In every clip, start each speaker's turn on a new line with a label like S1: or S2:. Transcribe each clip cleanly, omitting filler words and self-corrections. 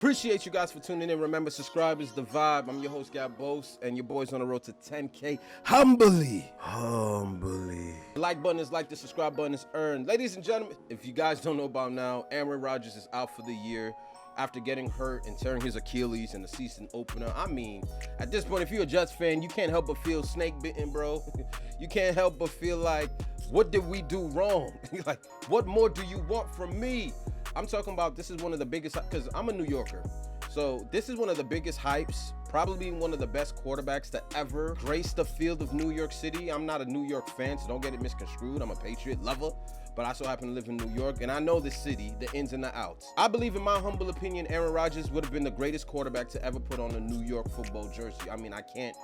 S1: Appreciate you guys for tuning in. Remember, subscribe is the vibe. I'm your host, Gabos, and your boy's on the road to 10K. Humbly. The like button is like, the subscribe button is earned. Ladies and gentlemen, if you guys don't know about now, Aaron Rodgers is out for the year after getting hurt and tearing his Achilles in the season opener. I mean, at this point, if you're a Jets fan, you can't help but feel snake bitten, bro. You can't help but feel like, what did we do wrong? Like, what more do you want from me? I'm talking about, this is one of the biggest, because I'm a New Yorker. So this is one of the biggest hypes, probably one of the best quarterbacks to ever grace the field of New York City. I'm not a New York fan, so don't get it misconstrued. I'm a Patriot lover, but I so happen to live in New York, and I know the city, the ins and the outs. I believe, in my humble opinion, Aaron Rodgers would have been the greatest quarterback to ever put on a New York football jersey. I mean, I can't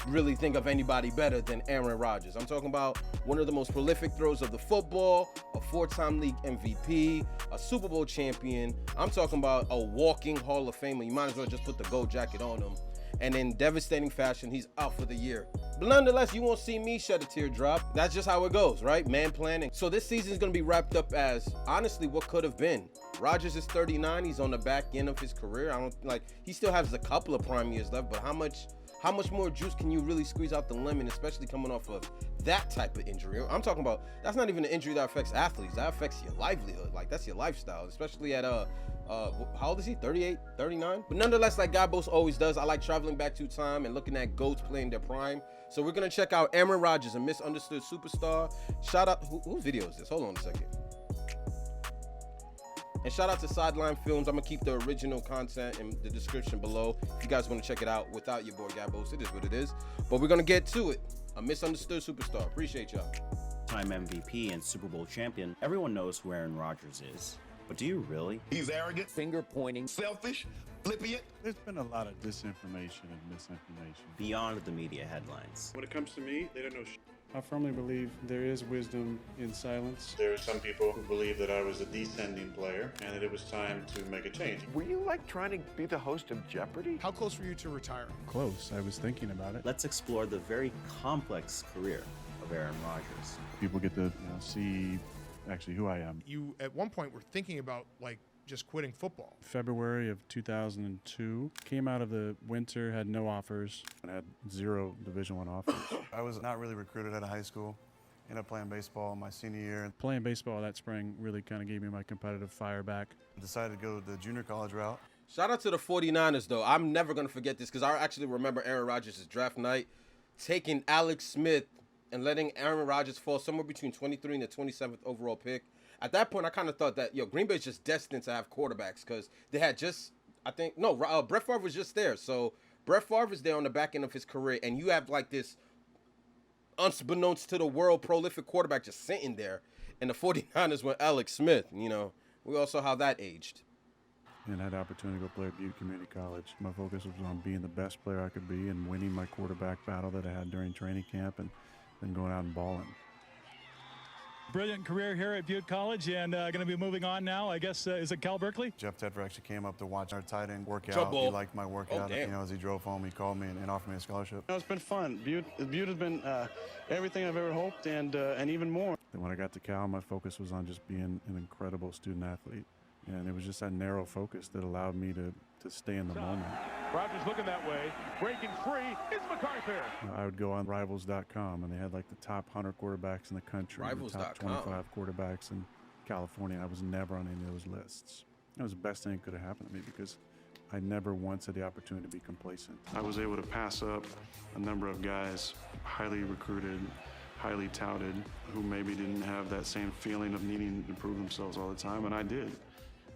S1: really think of anybody better than Aaron Rodgers. I'm talking about one of the most prolific throws of the football, a four-time league MVP, a Super Bowl champion. I'm talking about a walking Hall of Famer. You might as well just put the gold jacket on him. And in devastating fashion, he's out for the year. But nonetheless, you won't see me shed a teardrop. That's just how it goes, right? Man planning. So this season is going to be wrapped up as, honestly, what could have been. Rodgers is 39. He's on the back end of his career. He still has a couple of prime years left, but how much more juice can you really squeeze out the lemon, especially coming off of that type of injury? I'm talking about, that's not even an injury that affects athletes. That affects your livelihood. Like, that's your lifestyle, especially at, how old is he? 38, 39? But nonetheless, like Gabos always does, I like traveling back to time and looking at GOATs playing their prime. So we're going to check out Aaron Rodgers, a misunderstood superstar. Shout out, whose video is this? Hold on a second. And shout out to Sideline Films. I'm going to keep the original content in the description below if you guys want to check it out without your boy Gabos. It is what it is. But we're going to get to it. A misunderstood superstar. Appreciate y'all.
S2: Time MVP and Super Bowl champion. Everyone knows who Aaron Rodgers is. But do you really?
S3: He's arrogant,
S4: Finger pointing.
S3: selfish, flippant.
S5: There's been a lot of disinformation and misinformation.
S2: Beyond the media headlines.
S6: When it comes to me, they don't know shit.
S5: I firmly believe there is wisdom in silence.
S6: There are some people who believe that I was a descending player and that it was time to make a change.
S4: Were you like trying to be the host of Jeopardy?
S7: How close were you to retiring?
S5: Close. I was thinking about it.
S2: Let's explore the very complex career of Aaron Rodgers.
S5: People get to see actually who I am.
S7: You, at one point, were thinking about, like, just quitting football.
S5: February of 2002. Came out of the winter, had no offers, and had 0 Division I offers.
S8: I was not really recruited out of high school. Ended up playing baseball my senior year.
S5: Playing baseball that spring really kind of gave me my competitive fire back.
S8: Decided to go the junior college route.
S1: Shout out to the 49ers, though. I'm never going to forget this because I actually remember Aaron Rodgers' draft night taking Alex Smith and letting Aaron Rodgers fall somewhere between 23 and the 27th overall pick. At that point, I kind of thought that, Green Bay's just destined to have quarterbacks because they had just, Brett Favre was just there. So Brett Favre is there on the back end of his career, and you have like this unbeknownst to the world prolific quarterback just sitting there. And the 49ers went Alex Smith, We all saw how that aged.
S5: And had the opportunity to go play at Butte Community College. My focus was on being the best player I could be and winning my quarterback battle that I had during training camp and then going out and balling.
S9: Brilliant career here at Butte College, and going to be moving on now, I guess, is it Cal Berkeley?
S8: Jeff Tedford actually came up to watch our tight end workout. He liked my workout. As he drove home, he called me and offered me a scholarship.
S10: It's been fun. Butte has been everything I've ever hoped and even more.
S5: Then when I got to Cal, my focus was on just being an incredible student athlete. And it was just that narrow focus that allowed me to stay in the moment.
S11: Rodgers looking that way, breaking free, it's MacArthur.
S5: I would go on Rivals.com, and they had like the top 100 quarterbacks in the country, the top 25 quarterbacks in California. I was never on any of those lists. That was the best thing that could have happened to me because I never once had the opportunity to be complacent.
S10: I was able to pass up a number of guys, highly recruited, highly touted, who maybe didn't have that same feeling of needing to prove themselves all the time, and I did.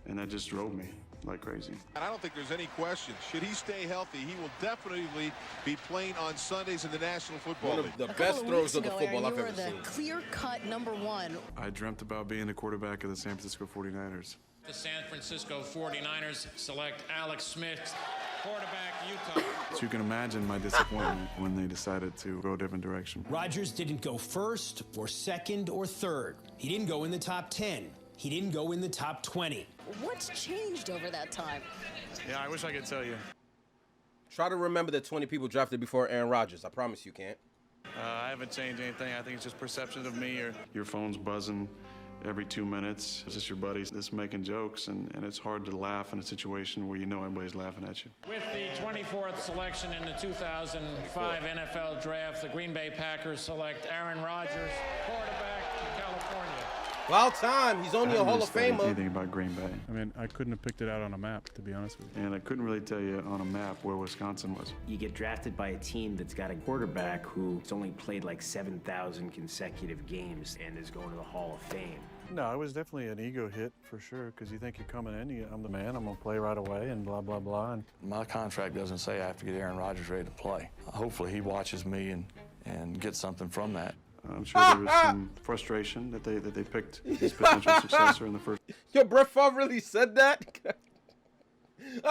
S10: And that just drove me like crazy.
S12: And I don't think there's any question. Should he stay healthy, he will definitely be playing on Sundays in the National Football League.
S1: One of the best throws of the football I've ever seen.
S13: You were the clear-cut #1.
S10: I dreamt about being the quarterback of the San Francisco 49ers.
S14: The San Francisco 49ers select Alex Smith, quarterback, Utah.
S10: So you can imagine my disappointment when they decided to go a different direction.
S15: Rodgers didn't go first or second or third. He didn't go in the top 10. He didn't go in the top 20.
S13: What's changed over that time?
S10: Yeah, I wish I could tell you.
S1: Try to remember the 20 people drafted before Aaron Rodgers. I promise you can't.
S10: I haven't changed anything. I think it's just perception of me. Or your phone's buzzing every 2 minutes. It's just your buddies that's making jokes, and it's hard to laugh in a situation where you know everybody's laughing at you.
S14: With the 24th selection in the 2005 NFL Draft, the Green Bay Packers select Aaron Rodgers, quarterback from California.
S1: Wild time. He's only a Hall of Famer.
S10: Anything about Green Bay.
S5: I mean, I couldn't have picked it out on a map, to be honest with you.
S10: And I couldn't really tell you on a map where Wisconsin was.
S15: You get drafted by a team that's got a quarterback who's only played like 7,000 consecutive games and is going to the Hall of Fame.
S5: No, it was definitely an ego hit for sure, because you think you're coming in, I'm the man, I'm going to play right away, and blah, blah, blah. And
S3: my contract doesn't say I have to get Aaron Rodgers ready to play. Hopefully he watches me and gets something from that.
S10: I'm sure there was some frustration that they picked his potential successor in the first.
S1: Yo, Brett Favre really said that?
S10: It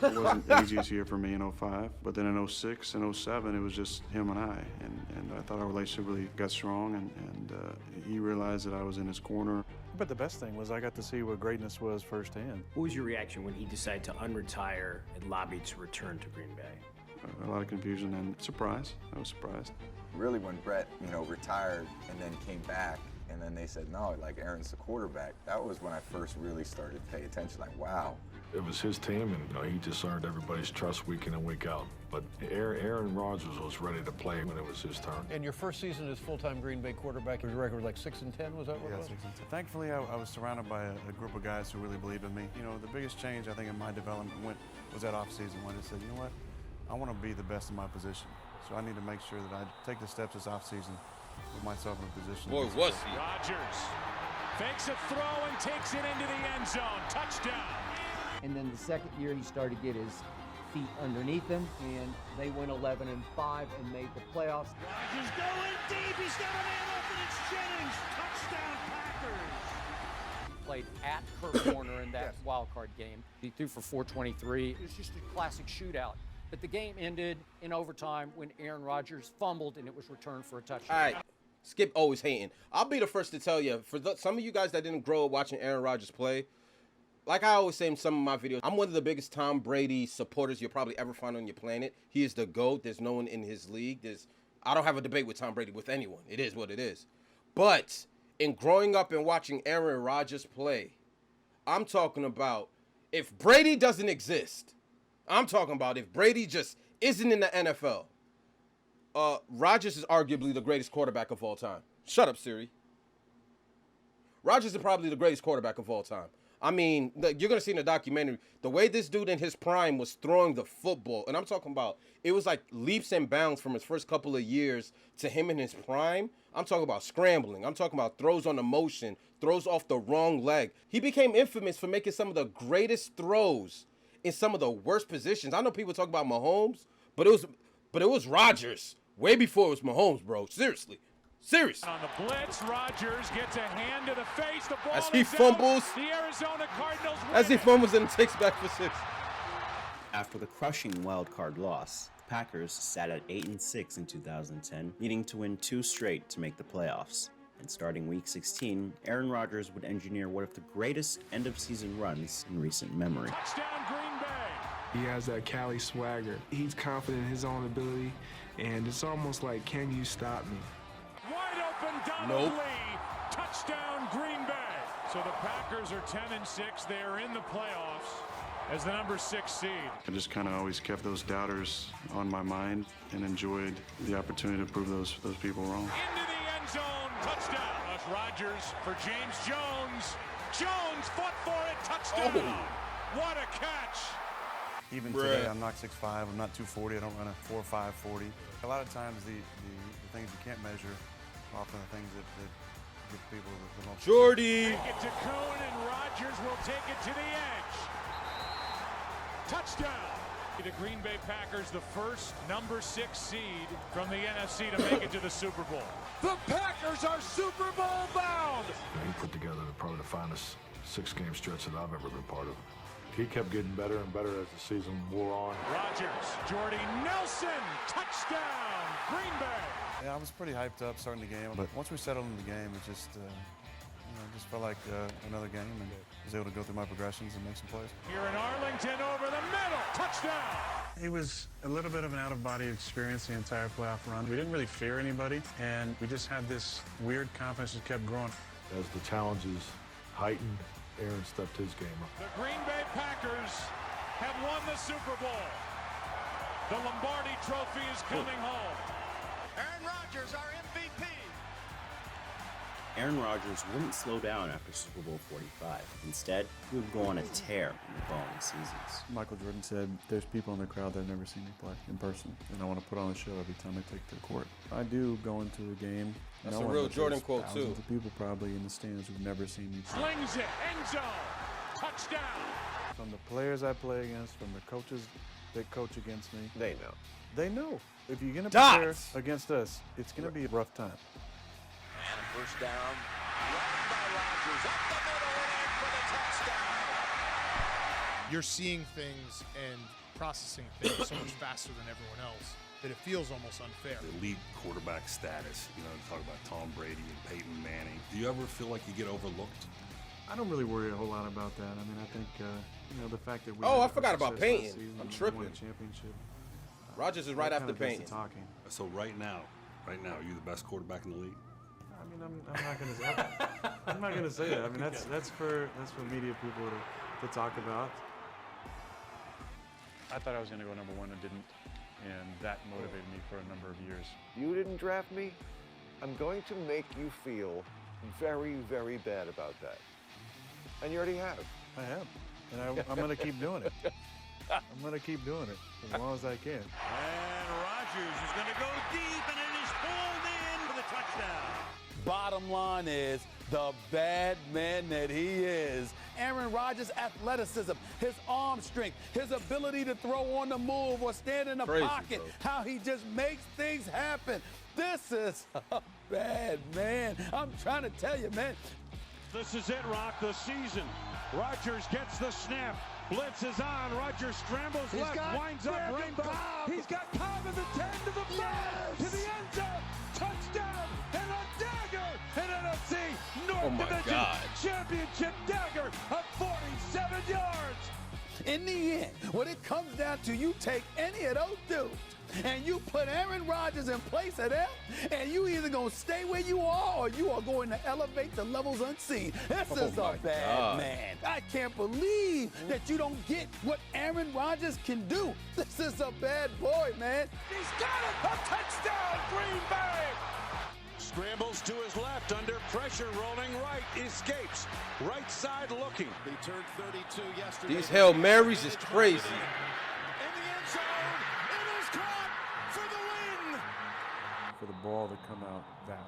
S10: wasn't the easiest year for me in 05, but then in 06 and 07, it was just him and I. And I thought our relationship really got strong, and he realized that I was in his corner.
S5: but the best thing was I got to see what greatness was firsthand.
S15: What was your reaction when he decided to unretire and lobbied to return to Green Bay?
S10: A lot of confusion and surprise. I was surprised.
S16: Really, when Brett, retired and then came back, and then they said, no, like Aaron's the quarterback, that was when I first really started to pay attention, like, wow.
S17: It was his team, and he just earned everybody's trust week in and week out. But Aaron Rodgers was ready to play when it was his turn.
S18: And your first season as full-time Green Bay quarterback, your record was like 6-10, was that what it was?
S8: 6-10. Thankfully, I was surrounded by a group of guys who really believed in me. The biggest change, I think, in my development was that offseason when I said, you know what, I want to be the best in my position. So I need to make sure that I take the steps this offseason, put myself in a position.
S1: Boy, was he.
S11: Rodgers fakes a throw and takes it into the end zone. Touchdown.
S19: And then the second year, he started to get his feet underneath him, and they went 11-5 and made the playoffs.
S11: Rodgers going deep. He's got a man open. It's Jennings. Touchdown, Packers.
S19: Played at Kurt Warner in that wild card game. He threw for 423. It was just a classic shootout. But the game ended in overtime when Aaron Rodgers fumbled and it was returned for a touchdown.
S1: All right, Skip always hating. I'll be the first to tell you, for some of you guys that didn't grow up watching Aaron Rodgers play, like I always say in some of my videos, I'm one of the biggest Tom Brady supporters you'll probably ever find on your planet. He is the GOAT. There's no one in his league. I don't have a debate with Tom Brady with anyone. It is what it is. But in growing up and watching Aaron Rodgers play, I'm talking about if Brady doesn't exist, I'm talking about if Brady just isn't in the NFL, Rodgers is arguably the greatest quarterback of all time. Shut up, Siri. Rodgers is probably the greatest quarterback of all time. I mean, you're going to see in the documentary, the way this dude in his prime was throwing the football, and I'm talking about, it was like leaps and bounds from his first couple of years to him in his prime. I'm talking about scrambling. I'm talking about throws on the motion, throws off the wrong leg. He became infamous for making some of the greatest throws in some of the worst positions. I know people talk about Mahomes, but it was Rodgers way before it was Mahomes, bro. Seriously.
S11: On the blitz, Rodgers gets a hand to the face. The ball
S1: as he
S11: is
S1: fumbles,
S11: out. The Arizona Cardinals win
S1: as he fumbles and takes back for 6.
S2: After the crushing wild card loss, the Packers sat at 8-6 in 2010, needing to win 2 straight to make the playoffs. And starting Week 16, Aaron Rodgers would engineer one of the greatest end-of-season runs in recent memory.
S11: Touchdown, Green Bay!
S20: He has that Cali swagger. He's confident in his own ability, and it's almost like, can you stop me?
S11: Wide open, Donald Lee. Touchdown, Green Bay. So the Packers are 10-6. They are in the playoffs as the number 6 seed.
S10: I just kind of always kept those doubters on my mind and enjoyed the opportunity to prove those people wrong.
S11: Into the end zone, touchdown. That's Rodgers for James Jones. Jones fought for it, touchdown. Oh. What a catch.
S8: Even today, I'm not 6'5", I'm not 240, I don't run a 4.5 40. A lot of times the things you can't measure are often the things that give people the most.
S1: Jordy!
S11: Take it to Kuhn, and Rodgers will take it to the edge. Touchdown! The Green Bay Packers, the first number 6 seed from the NFC to make it to the Super Bowl. The Packers are Super Bowl bound!
S17: He put together probably the finest 6-game stretch that I've ever been part of. He kept getting better and better as the season wore on.
S11: Rodgers, Jordy Nelson, touchdown, Green Bay!
S8: Yeah, I was pretty hyped up starting the game, but once we settled in the game, it just felt like another game, and I was able to go through my progressions and make some plays.
S11: Here in Arlington, over the middle, touchdown!
S5: It was a little bit of an out-of-body experience the entire playoff run. We didn't really fear anybody, and we just had this weird confidence that kept growing.
S17: As the challenges heightened, Aaron stepped his game up.
S11: The Green Bay Packers have won the Super Bowl. The Lombardi Trophy is coming home.
S12: Aaron Rodgers, our MVP.
S2: Aaron Rodgers wouldn't slow down after Super Bowl 45. Instead, he would go on a tear in the following seasons.
S5: Michael Jordan said, there's people in the crowd that have never seen me play in person, and I want to put on a show every time I take to the court. I do go into a game.
S1: That's a real Jordan quote, too.
S5: Thousands of people probably in the stands who've never seen me play.
S11: Slings it, end zone, touchdown.
S5: From the players I play against, from the coaches that coach against me.
S4: They know.
S5: They know. If you're going to prepare against us, it's going to be a rough time.
S12: And a first down. Run by Rodgers. Up the middle and in for the touchdown.
S7: You're seeing things and processing things so much faster than everyone else that it feels almost unfair.
S21: Elite quarterback status. You know, talk about Tom Brady and Peyton Manning. Do you ever feel like you get overlooked?
S5: I don't really worry a whole lot about that. I mean, I think, you know, the fact that we
S1: I forgot about Peyton. I'm tripping.
S5: Won a championship.
S1: Rodgers is right after Peyton.
S5: Talking.
S21: So right now, are you the best quarterback in the league?
S5: I mean, I'm not going to say I'm not going to say that. I mean, that's for media people to talk about. I thought I was going to go number one and didn't, and that motivated me for a number of years.
S4: You didn't draft me? I'm going to make you feel very, very bad about that. And you already have.
S5: I have. And I'm going to keep doing it. I'm going to keep doing it as long as I can.
S11: And Rodgers is going to go deep, and it is pulled in for the touchdown.
S22: Bottom line is, the bad man that he is, Aaron Rodgers' athleticism, his arm strength, his ability to throw on the move or stand in the pocket, how he just makes things happen. This is a bad man. I'm trying to tell you, man.
S11: This is it, Rock, the season. Rodgers gets the snap. Blitz is on. Rodgers scrambles left, winds up rainbow. He's got Cobb in the 10 to the 5 to the end zone. Touchdown and a dagger. An NFC North Division Championship dagger of 47 yards.
S22: In the end, what it comes down to, you take any of those dudes and you put Aaron Rodgers in place of them, and you either gonna stay where you are or you are going to elevate to levels unseen. This is a bad man. I can't believe that you don't get what Aaron Rodgers can do. This is a bad boy, man.
S11: He's got it! A touchdown, Green Bay! Scrambles to his left, under pressure, rolling right, escapes. Right side looking.
S12: He turned 32 yesterday.
S1: These Hail Marys is crazy.
S12: In the end zone, it is caught for the win.
S5: For the ball to come out that way,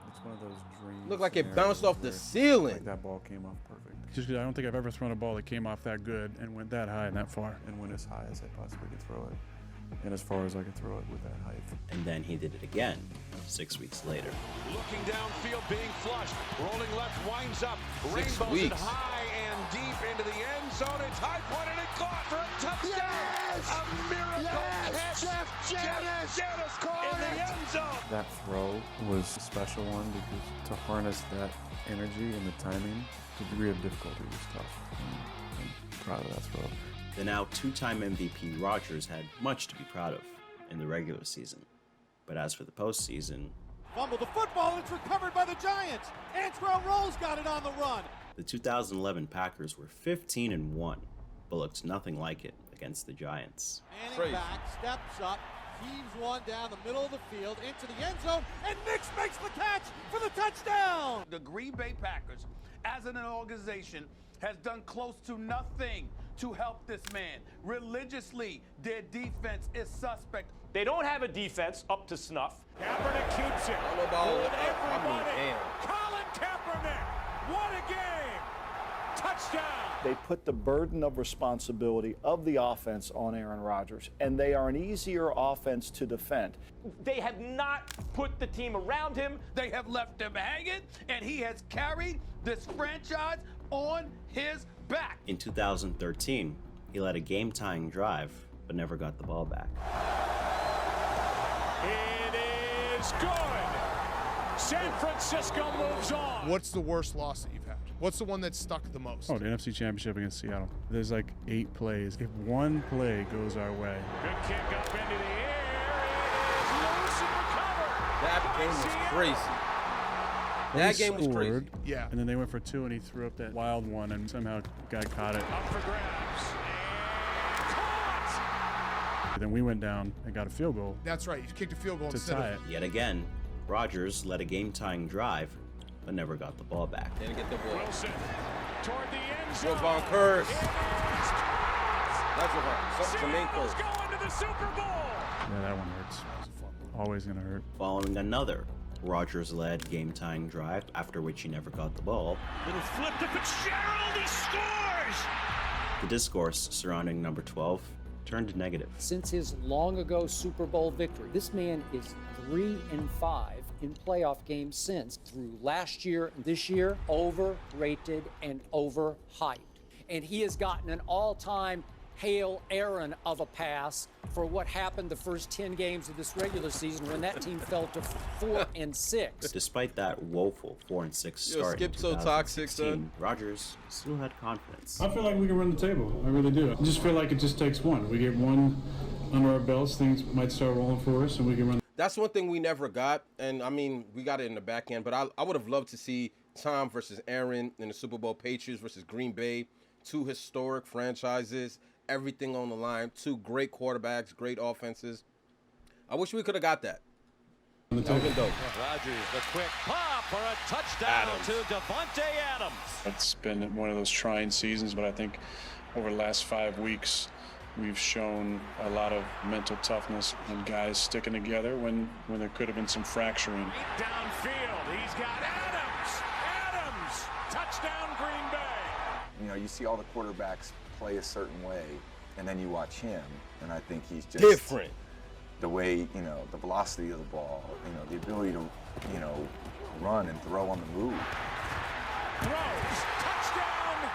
S5: it's one of those dreams.
S1: Looked like it bounced off the ceiling.
S5: Like that ball came off perfect. Just because I don't think I've ever thrown a ball that came off that good and went that high and that far. And went as high as I possibly could throw it. And as far as I could throw it with that height.
S2: And then he did it again 6 weeks later.
S11: Looking downfield, being flushed. Rolling left, winds up. Rainbows it high and deep into the end zone. It's high point and it caught for a touchdown. Yes! A miracle catch. Jeff Janis in the end zone.
S5: That throw was a special one because to harness that energy and the timing, the degree of difficulty was tough. I'm proud of that throw.
S2: The now two-time MVP Rodgers had much to be proud of in the regular season. But as for the postseason,
S23: fumble the football, it's recovered by the Giants. Antrell Rose got it on the run.
S2: The 2011 Packers were 15-1, but looked nothing like it against the Giants.
S23: Manning back, steps up, heaves one down the middle of the field into the end zone, and Nix makes the catch for the touchdown.
S22: The Green Bay Packers, as an organization, has done close to nothing to help this man. Religiously, their defense is suspect.
S11: They don't have a defense up to snuff. Kaepernick keeps it. Colin Kaepernick, what a game! Touchdown!
S24: They put the burden of responsibility of the offense on Aaron Rodgers, and they are an easier offense to defend.
S22: They have not put the team around him. They have left him hanging, and he has carried this franchise on his back.
S2: In 2013, he led a game-tying drive, but never got the ball back.
S11: It is good. San Francisco moves on.
S7: What's the worst loss that you've had? What's the one that stuck the most?
S5: Oh, the NFC Championship against Seattle. There's like 8 plays. If one play goes our way.
S11: Good kick up into the air. It is loose and recovered.
S1: That game was crazy. That game was crazy.
S7: Yeah.
S5: And then they went for 2, and he threw up that wild one, and somehow guy caught it.
S11: Up for grabs.
S5: And then we went down and got a field goal.
S7: That's right. You kicked a field goal
S5: to
S7: instead
S5: tie
S7: of
S5: it.
S2: Yet again, Rodgers led a game-tying drive, but never got the ball back.
S1: Didn't get the ball.
S11: Wilson toward the end zone.
S1: Von Curse. That's a Jermaine Curse.
S11: Going to the Super Bowl.
S5: Yeah, that one hurts. Always gonna hurt.
S2: Following another Rodgers-led game-tying drive, after which he never got the ball,
S11: Little flip to Fitzgerald. He scores.
S2: the discourse surrounding number 12 turned negative.
S19: Since his long ago Super Bowl victory, this man is 3-5 in playoff games since. Through last year and this year, overrated and overhyped. And he has gotten an all-time Hail Aaron of a pass for what happened the first 10 games of this regular season when that team fell to 4-6.
S2: Despite that woeful 4-6 start in
S1: Skip so toxic,
S2: 2016,
S1: son.
S2: Rodgers still had confidence.
S5: I feel like we can run the table. I really do. I just feel like it just takes one. We get one under our belts, things might start rolling for us, and we can run.
S1: That's one thing we never got, and I mean, we got it in the back end, but I would have loved to see Tom versus Aaron in the Super Bowl, Patriots versus Green Bay, 2 historic franchises, everything on the line, 2 great quarterbacks, great offenses. I wish we could have got that. That would have been dope.
S11: Rodgers, the quick pop for a touchdown to Devontae Adams.
S10: It's been one of those trying seasons, but I think over the last 5 weeks, we've shown a lot of mental toughness and guys sticking together when there could have been some fracturing.
S11: Downfield, he's got Adams. Adams, touchdown Green Bay.
S16: You know, you see all the quarterbacks play a certain way, and then you watch him, and I think he's just
S1: different.
S16: The way, you know, the velocity of the ball, you know, the ability to, you know, run and throw on the move.
S11: Throws, touchdown,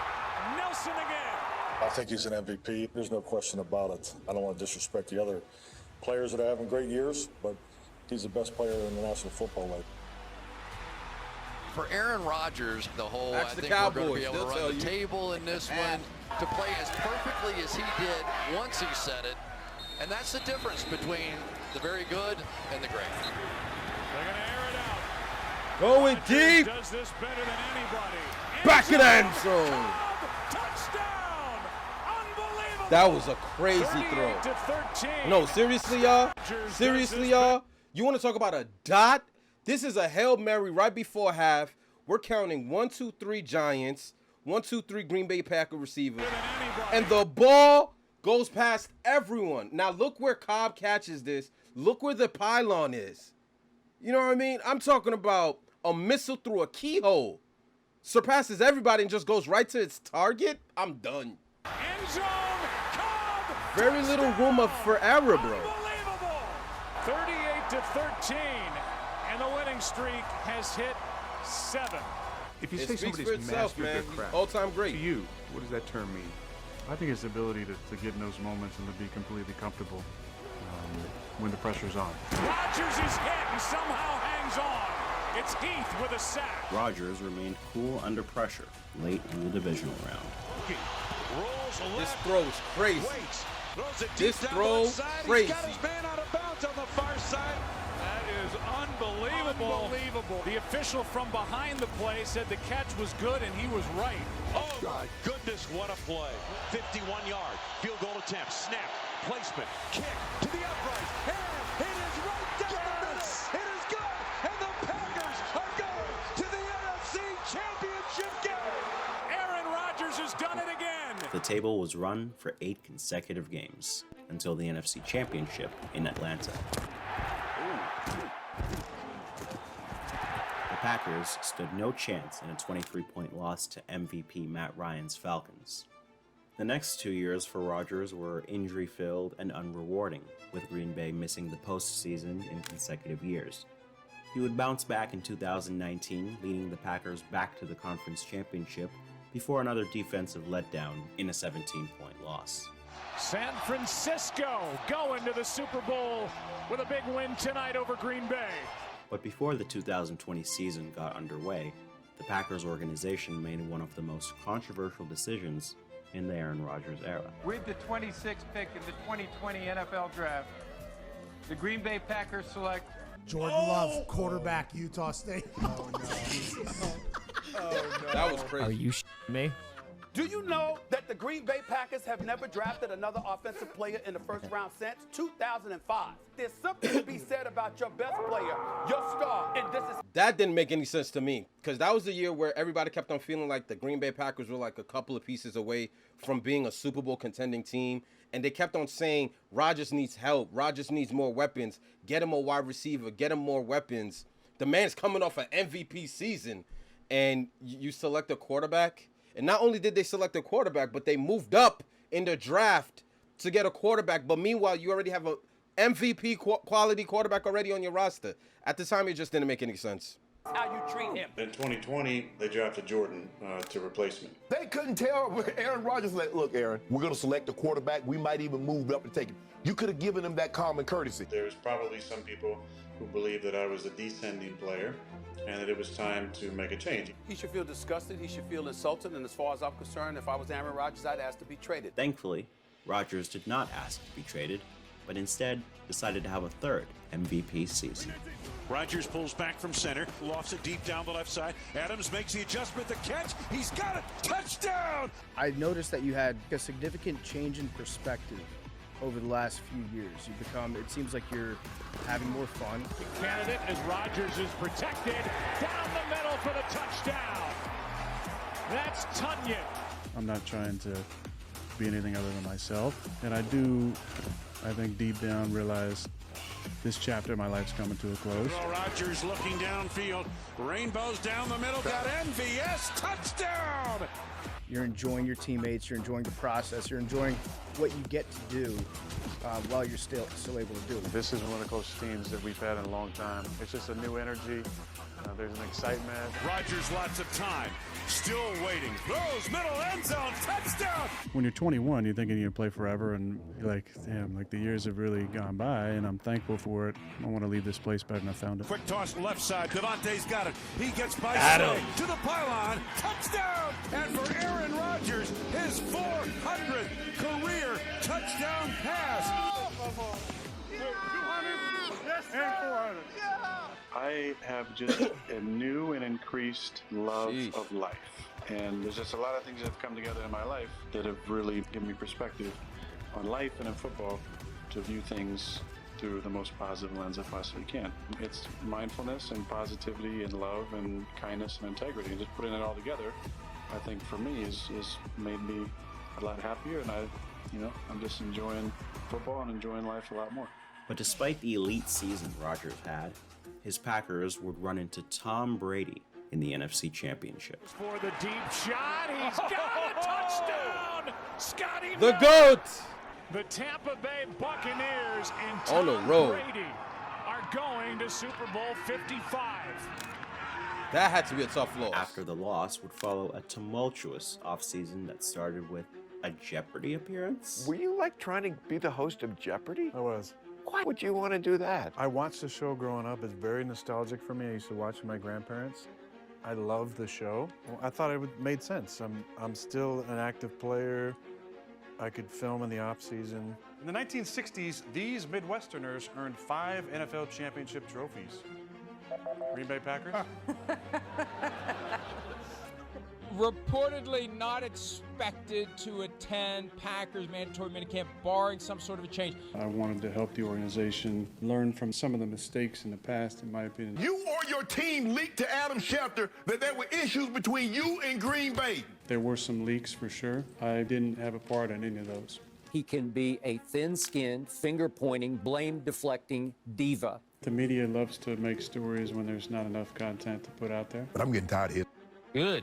S11: Nelson again.
S17: I think he's an MVP. There's no question about it. I don't want to disrespect the other players that are having great years, but he's the best player in the National Football League.
S6: For Aaron Rodgers, the whole,
S1: That's
S6: I
S1: the
S6: think
S1: Cowboys.
S6: we're going to be able
S1: They'll
S6: to
S1: tell
S6: run the
S1: you.
S6: table in this one, to play as perfectly as he did once he said it. And that's the difference between the very good and the great.
S11: They're going to air it out.
S1: Going deep.
S11: Does this better than anybody.
S1: Back in the end zone.
S11: Touchdown. Unbelievable.
S1: That was a crazy throw.
S11: 38-13.
S1: No, seriously, y'all? Seriously, y'all? You want to talk about a dot? This is a Hail Mary right before half. We're counting 1, 2, 3 Giants, 1, 2, 3 Green Bay Packer receivers. And the ball goes past everyone. Now look where Cobb catches this. Look where the pylon is. You know what I mean? I'm talking about a missile through a keyhole. Surpasses everybody and just goes right to its target. I'm done.
S11: End zone, Cobb.
S1: Very little room for error, bro.
S11: 38-13. And the winning streak has hit 7.
S9: If you
S1: It
S9: say
S1: speaks
S9: somebody's
S1: for itself,
S9: mastered their
S1: man.
S9: craft,
S1: All-time great.
S9: to you, what does that term mean?
S5: I think it's the ability to get in those moments and to be completely comfortable when the pressure's on.
S11: Rodgers is hit and somehow hangs on. It's Heath with a sack.
S2: Rodgers remained cool under pressure late in the divisional round.
S11: Rolls left.
S1: This throw is crazy.
S11: Waits. Throws it deep
S1: This
S11: down
S1: throw,
S11: the side.
S1: crazy.
S11: He's got his man out of bounds on the far side. That is unbelievable. Unbelievable. The official from behind the play said the catch was good, and he was right. Oh, my goodness, what a play. 51-yard field goal attempt. Snap, placement, kick to the upright. And it is right down the middle. It is good, and the Packers are going to the NFC Championship game. Aaron Rodgers has done it again.
S2: The table was run for 8 consecutive games until the NFC Championship in Atlanta. The Packers stood no chance in a 23-point loss to MVP Matt Ryan's Falcons. The next 2 years for Rodgers were injury-filled and unrewarding, with Green Bay missing the postseason in consecutive years. He would bounce back in 2019, leading the Packers back to the conference championship before another defensive letdown in a 17-point loss.
S11: San Francisco going to the Super Bowl with a big win tonight over Green Bay.
S2: But before the 2020 season got underway, The Packers organization made one of the most controversial decisions in the Aaron Rodgers era.
S3: With the 26th pick in the 2020 NFL Draft, the Green Bay Packers select
S23: Jordan Love, quarterback, Utah State.
S22: Oh, no.
S1: Oh, no. That was crazy.
S13: Are you shitting me?
S22: Do you know that the Green Bay Packers have never drafted another offensive player in the first round since 2005? There's something to be said about your best player, your star, and this is...
S1: That didn't make any sense to me, because that was the year where everybody kept on feeling like the Green Bay Packers were like a couple of pieces away from being a Super Bowl contending team, and they kept on saying, Rodgers needs help, Rodgers needs more weapons, get him a wide receiver, get him more weapons. The man's coming off an MVP season, and you select a quarterback? And not only did they select a quarterback, but they moved up in the draft to get a quarterback. But meanwhile, you already have a MVP quality quarterback already on your roster. At the time, it just didn't make any sense.
S22: How you treat him.
S10: In 2020, they drafted Jordan to replace me.
S14: They couldn't tell Aaron Rodgers, like, look, Aaron, we're going to select a quarterback. We might even move up and take him. You could have given him that common courtesy.
S10: There's probably some people who believe that I was a descending player and that it was time to make a change.
S22: He should feel disgusted. He should feel insulted. And as far as I'm concerned, if I was Aaron Rodgers, I'd ask to be traded.
S2: Thankfully, Rodgers did not ask to be traded, but instead decided to have a third MVP season.
S11: Rodgers pulls back from center, lofts it deep down the left side. Adams makes the adjustment, the catch. He's got it. Touchdown!
S13: I noticed that you had a significant change in perspective over the last few years. You've become, it seems like you're having more fun.
S11: Candidate as Rodgers is protected down the middle for the touchdown. That's Tunyon.
S5: I'm not trying to be anything other than myself. And I do, I think deep down, realize this chapter of my life's coming to a close.
S11: Rodgers looking downfield. Rainbows down the middle. Got MVS. Touchdown!
S13: You're enjoying your teammates. You're enjoying the process. You're enjoying what you get to do while you're still able to do it.
S5: This is one of the closest teams that we've had in a long time. It's just a new energy. There's an excitement.
S11: Rodgers lots of time. Still waiting. Throws middle end zone. Touchdown!
S5: When you're 21, you're thinking you're going to play forever, and you're like, damn, like the years have really gone by, and I'm thankful for it. I want to leave this place better than I found it.
S11: Quick toss left side. Devontae's got it. He gets by
S1: Adam
S11: to the pylon. Touchdown! And for Aaron Rodgers, his 400th career touchdown pass.
S10: 200 and 400. I have just a new and increased love of life. And there's just a lot of things that have come together in my life that have really given me perspective on life and in football to view things through the most positive lens I possibly can. It's mindfulness and positivity and love and kindness and integrity. And just putting it all together, I think for me has made me a lot happier. And I'm just enjoying football and enjoying life a lot more.
S2: But despite the elite season Rodgers had, his Packers would run into Tom Brady in the NFC Championship.
S11: For the deep shot, he's got a touchdown! Scotty
S1: The GOAT!
S11: The Tampa Bay Buccaneers and
S1: On the
S11: Tom
S1: road.
S11: Brady are going to Super Bowl 55.
S1: That had to be a tough loss.
S2: After the loss would follow a tumultuous offseason that started with a Jeopardy appearance.
S4: Were you like trying to be the host of Jeopardy?
S5: I was.
S4: Why would you want to do that?
S5: I watched the show growing up. It's very nostalgic for me. I used to watch with my grandparents. I loved the show. I thought it made sense. I'm still an active player. I could film in the off season.
S8: In the 1960s, these Midwesterners earned 5 NFL championship trophies. Green Bay Packers?
S3: Reportedly not expected to attend Packers mandatory minicamp, barring some sort of a change.
S5: I wanted to help the organization learn from some of the mistakes in the past, in my opinion.
S14: You or your team leaked to Adam Schefter that there were issues between you and Green Bay.
S5: There were some leaks for sure. I didn't have a part in any of those.
S19: He can be a thin-skinned, finger-pointing, blame-deflecting diva.
S5: The media loves to make stories when there's not enough content to put out there.
S14: But I'm getting tired of it.
S3: Good.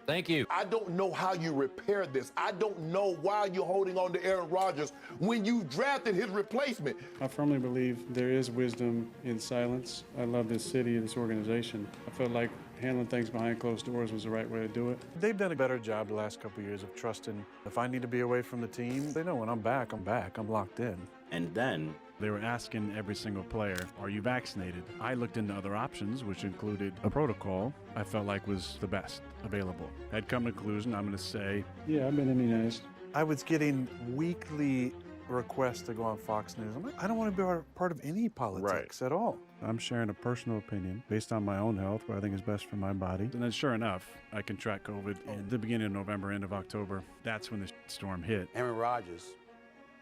S3: Thank you.
S14: I don't know how you repair this. I don't know why you're holding on to Aaron Rodgers when you drafted his replacement.
S5: I firmly believe there is wisdom in silence. I love this city and this organization. I felt like handling things behind closed doors was the right way to do it. They've done a better job the last couple of years of trusting if I need to be away from the team, they know when I'm back, I'm locked in.
S2: And then
S5: They were asking every single player, are you vaccinated? I looked into other options, which included a protocol I felt like was the best available. I'd come to the conclusion, I'm going to say, yeah, I've been immunized.
S8: I was getting weekly requests to go on Fox News. I'm like, I don't want to be part of any politics at all.
S5: I'm sharing a personal opinion based on my own health, what I think is best for my body. And then sure enough, I contract COVID in the beginning of November, end of October. That's when the storm hit.
S15: Aaron Rodgers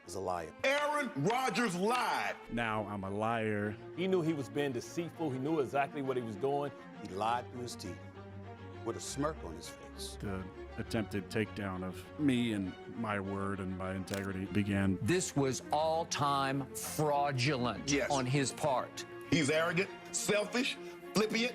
S15: is a liar.
S14: Aaron Rodgers lied.
S5: Now I'm a liar.
S15: He knew he was being deceitful. He knew exactly what he was doing. He lied through his teeth with a smirk on his face.
S5: The attempted takedown of me and my word and my integrity began.
S18: This was all-time fraudulent on his part.
S14: He's arrogant, selfish, flippant.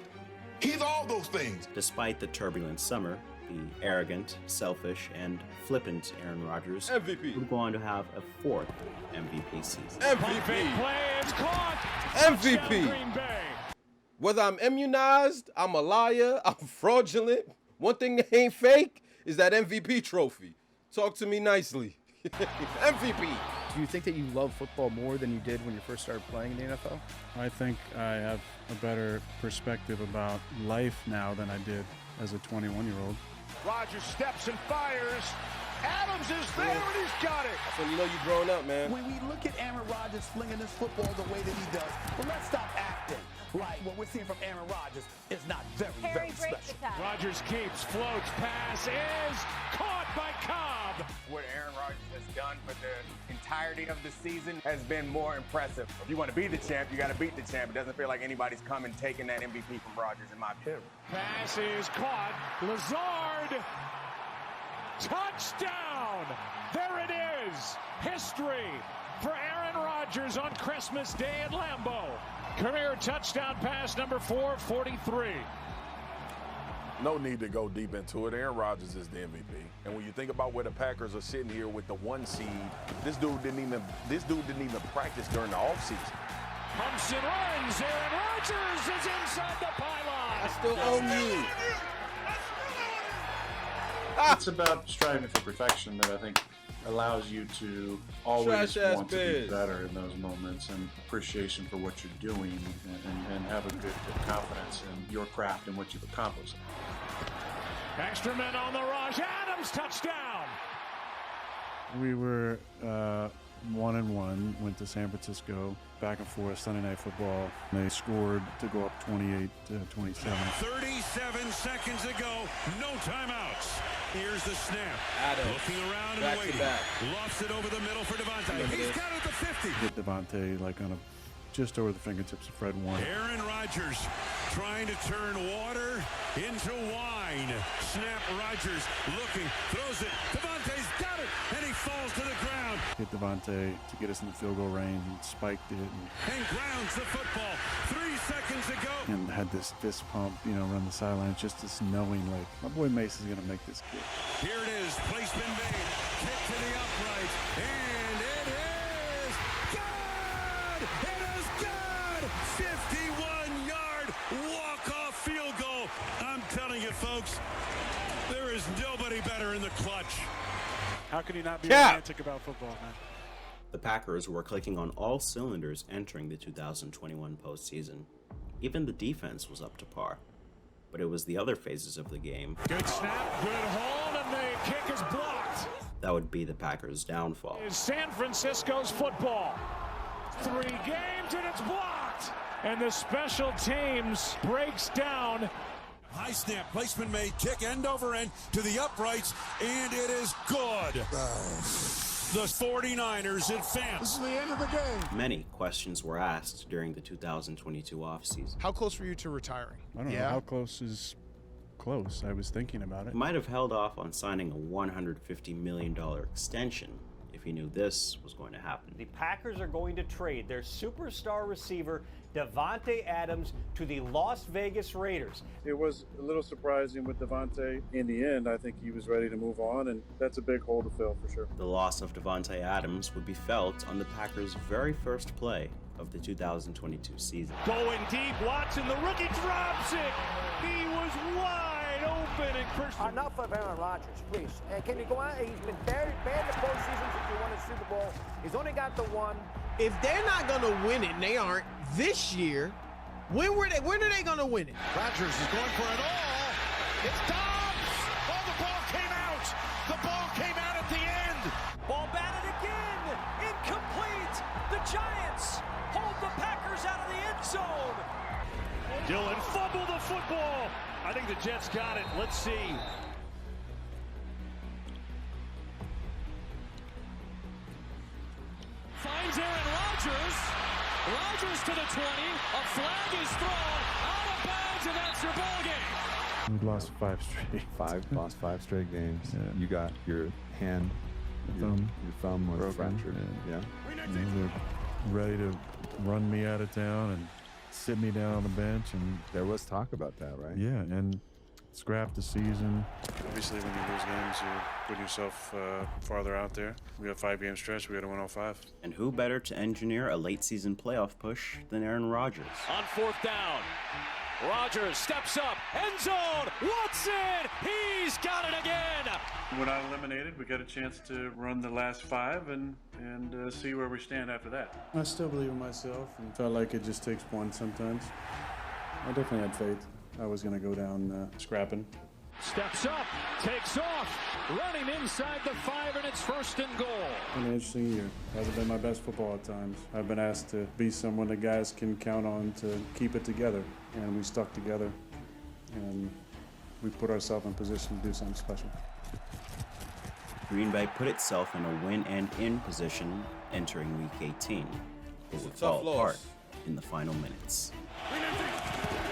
S14: He's all those things.
S2: Despite the turbulent summer, the arrogant, selfish, and flippant Aaron Rodgers
S1: MVP
S2: would go on to have a fourth MVP season.
S1: MVP.
S11: Play is caught.
S1: MVP.
S11: Green Bay.
S1: Whether I'm immunized, I'm a liar, I'm fraudulent, one thing that ain't fake is that MVP trophy. Talk to me nicely. MVP.
S13: Do you think that you love football more than you did when you first started playing in the NFL?
S5: I think I have a better perspective about life now than I did as a 21-year-old.
S11: Rodgers steps and fires. Adams is there and he's got it.
S1: That's when you know you're growing up, man.
S22: When we look at Aaron Rodgers flinging this football the way that he does, well, let's stop acting like what we're seeing from Aaron Rodgers is not very special.
S11: Rodgers keeps, floats, pass is caught by Cobb.
S20: What Aaron Rodgers has done for the entirety of the season has been more impressive. If you want to be the champ, you got to beat the champ. It doesn't feel like anybody's come and taken that MVP from Rodgers, in my opinion.
S11: Pass is caught. Lazard. Touchdown! There it is. History for Aaron Rodgers on Christmas Day at Lambeau. Career touchdown pass number 443.
S21: No need to go deep into it. Aaron Rodgers is the MVP. And when you think about where the Packers are sitting here with the 1 seed, this dude didn't even practice during the offseason.
S11: Pumps and runs. Aaron Rodgers is inside the pylon.
S1: I still own you.
S8: It's about striving for perfection that I think allows you to always want to be better in those moments, and appreciation for what you're doing, and have a good confidence in your craft and what you've accomplished.
S11: Extra men on the rush. Adams touchdown.
S5: We were 1-1, went to San Francisco, back and forth, Sunday Night Football. They scored to go up 28-27.
S11: 37 seconds ago, no timeouts. Here's the snap.
S1: Adams.
S11: Looking around and
S1: Back to
S11: waiting.
S1: back.
S11: Lofts it over the middle for Devontae. He's got it at the 50.
S5: Hit Devontae like on just over the fingertips of Fred Warner.
S11: Aaron Rodgers trying to turn water into wine. Snap. Rodgers looking, throws it. Devontae's got it, and he falls to the ground.
S5: Hit Devontae to get us in the field goal range and spiked it.
S11: And grounds the football. 3 seconds ago.
S5: And had this fist pump, around the sidelines, just this knowing, like, my boy Mace is going to make this kick.
S11: Here it is, placement made, kick to the upright, and it is good! It is good! 51-yard walk-off field goal. I'm telling you, folks, there is nobody better in the clutch.
S5: How can you not be romantic about football, man?
S2: The Packers were clicking on all cylinders entering the 2021 postseason. Even the defense was up to par. But it was the other phases of the game
S11: Good snap, good hold, and the kick is blocked.
S2: that would be the Packers' downfall.
S11: Is San Francisco's football. 3 games, and it's blocked. And the special teams breaks down. High snap, placement made, kick end over end to the uprights, and it is good. The 49ers advance.
S22: This is the end of the game.
S2: Many questions were asked during the 2022 offseason.
S7: How close were you to retiring?
S5: I don't know how close is close. I was thinking about it.
S2: He might have held off on signing a $150 million extension if he knew this was going to happen.
S25: The Packers are going to trade their superstar receiver Davante Adams to the Las Vegas Raiders.
S5: It was a little surprising with Devontae. In the end, I think he was ready to move on, and that's a big hole to fill for sure.
S2: The loss of Davante Adams would be felt on the Packers' very first play of the 2022 season.
S11: Going deep, Watson, the rookie drops it. He was wide open, and Christian.
S26: Enough of Aaron Rodgers, please. And can you go out? He's been bad in the postseason since he won the Super Bowl. He's only got the one.
S6: if they're not going to win it, and they aren't this year, when are they going to win it?
S11: Rodgers is going for it all. It's Dobbs. Oh, the ball came out. The ball came out at the end.
S9: Ball batted again. Incomplete. The Giants hold the Packers out of the end zone.
S11: Dillon fumbled the football. I think the Jets got it. Let's see.
S9: Finds Aaron Rodgers. Rodgers to the 20. A flag is thrown out of bounds, and that's your ball game.
S5: We lost 5 straight.
S12: Lost 5 straight games. Yeah. You got your hand, your thumb was fractured. Yeah.
S5: They're ready to run me out of town and sit me down on the bench. And
S12: there was talk about that, right?
S5: Yeah, and scrap the season.
S10: Obviously, when you lose games, you're putting yourself farther out there. We got a 5-game stretch. We got to win all 5.
S2: And who better to engineer a late-season playoff push than Aaron Rodgers?
S9: On 4th down, Rodgers steps up, end zone, Watson, he's got it again.
S10: We're not eliminated. We got a chance to run the last 5 and see where we stand after that.
S5: I still believe in myself and felt like it just takes one sometimes. I definitely had faith. I was going to go down scrapping.
S9: Steps up, takes off, running inside the 5, and it's 1st and goal.
S5: An interesting year. Hasn't been my best football at times. I've been asked to be someone that guys can count on to keep it together, and we stuck together, and we put ourselves in position to do something special.
S2: Green Bay put itself in a win-and-in position entering Week 18, but would fall apart in the final minutes.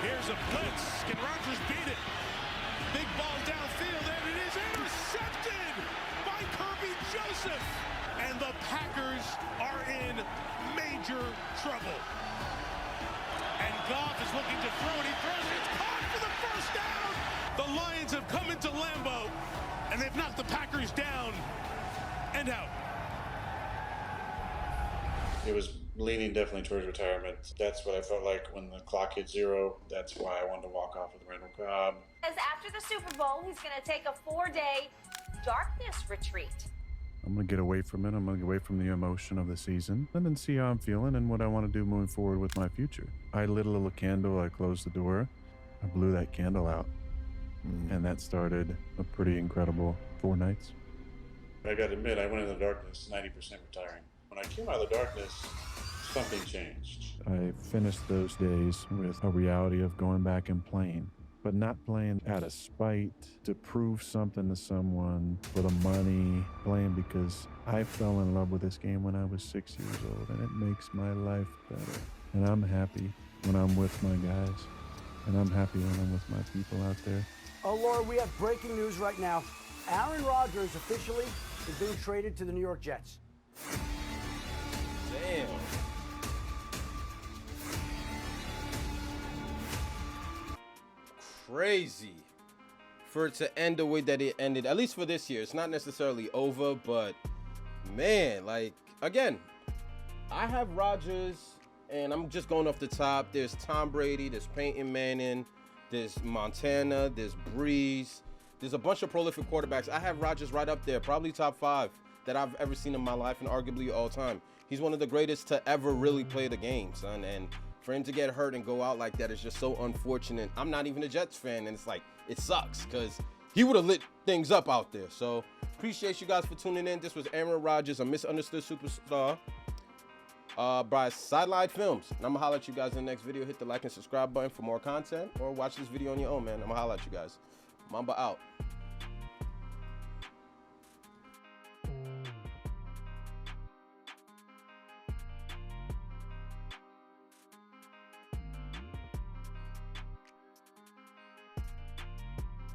S11: Here's a blitz. Can Rodgers beat it? Big ball downfield, and it is intercepted by Kirby Joseph. And the Packers are in major trouble. And Goff is looking to throw, and he throws it. It's caught for the 1st down. The Lions have come into Lambeau, and they've knocked the Packers down and out.
S10: It was leaning definitely towards retirement. That's what I felt like when the clock hit 0. That's why I wanted to walk off with Randall Cobb.
S16: As after the Super Bowl, he's going to take a 4-day darkness retreat.
S5: I'm going to get away from it. I'm going to get away from the emotion of the season and then see how I'm feeling and what I want to do moving forward with my future. I lit a little candle. I closed the door. I blew that candle out. And that started a pretty incredible 4 nights.
S10: I got to admit, I went in the darkness, 90% retiring. When I came out of the darkness, something changed.
S5: I finished those days with a reality of going back and playing, but not playing out of spite to prove something to someone for the money, playing because I fell in love with this game when I was 6 years old, and it makes my life better. And I'm happy when I'm with my guys, and I'm happy when I'm with my people out there.
S26: Oh, Laura, we have breaking news right now. Aaron Rodgers officially is being traded to the New York Jets.
S1: Damn. Crazy for it to end the way that it ended, at least for this year. It's not necessarily over, but man, like, again, I have Rodgers, and I'm just going off the top. There's Tom Brady, there's Peyton Manning, there's Montana, there's Breeze. There's a bunch of prolific quarterbacks. I have Rodgers right up there, probably top 5 that I've ever seen in my life and arguably all time. He's one of the greatest to ever really play the game, son. And for him to get hurt and go out like that is just so unfortunate. I'm not even a Jets fan, and it's like, it sucks because he would have lit things up out there. So appreciate you guys for tuning in. This was Aaron Rodgers, a misunderstood superstar by Sideline Films. And I'm going to holler at you guys in the next video. Hit the like and subscribe button for more content, or watch this video on your own, man. I'm going to holler at you guys. Mamba out.